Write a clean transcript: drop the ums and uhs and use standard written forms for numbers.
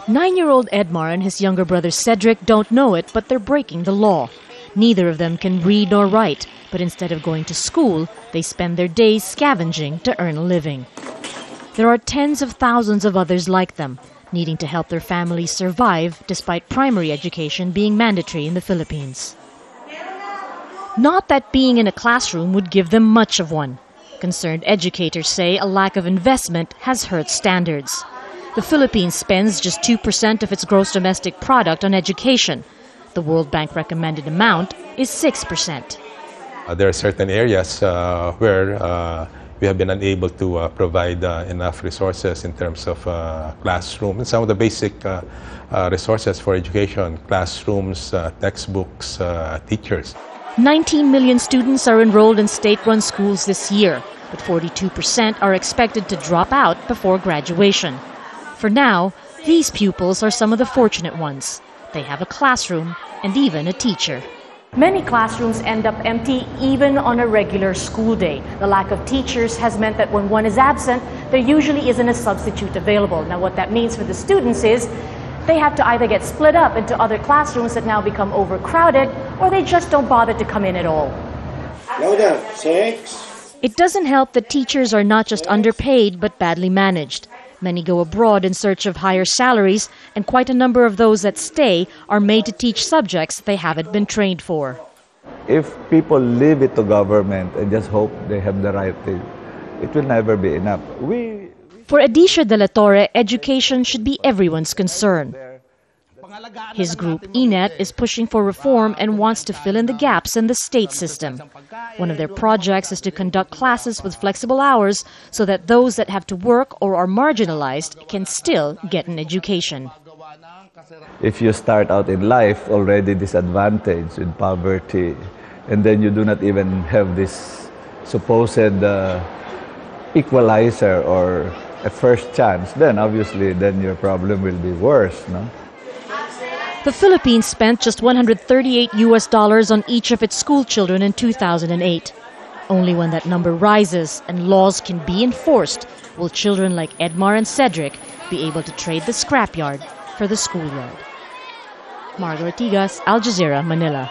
9-year-old Edmar and his younger brother Cedric don't know it, but they're breaking the law. Neither of them can read nor write, but instead of going to school, they spend their days scavenging to earn a living. There are tens of thousands of others like them, needing to help their families survive despite primary education being mandatory in the Philippines. Not that being in a classroom would give them much of one. Concerned educators say a lack of investment has hurt standards. The Philippines spends just 2% of its gross domestic product on education. The World Bank recommended amount is 6%. There are certain areas where we have been unable to provide enough resources in terms of classroom and some of the basic resources for education, classrooms, textbooks, teachers. 19 million students are enrolled in state-run schools this year, but 42% are expected to drop out before graduation. For now, these pupils are some of the fortunate ones. They have a classroom and even a teacher. Many classrooms end up empty even on a regular school day. The lack of teachers has meant that when one is absent, there usually isn't a substitute available. Now what that means for the students is they have to either get split up into other classrooms that now become overcrowded, or they just don't bother to come in at all. Louder, 6. It doesn't help that teachers are not just underpaid but badly managed. Many go abroad in search of higher salaries, and quite a number of those that stay are made to teach subjects they haven't been trained for. If people leave it to government and just hope they have the right thing, it will never be enough. For Adisha de la Torre, education should be everyone's concern. His group, ENET, is pushing for reform and wants to fill in the gaps in the state system. One of their projects is to conduct classes with flexible hours so that those that have to work or are marginalized can still get an education. If you start out in life already disadvantaged in poverty, and then you do not even have this supposed equalizer or a first chance, then obviously your problem will be worse, no? The Philippines spent just $138 on each of its school children in 2008. Only when that number rises and laws can be enforced will children like Edmar and Cedric be able to trade the scrapyard for the schoolyard. Marga, Ortigas, Jazeera, Manila.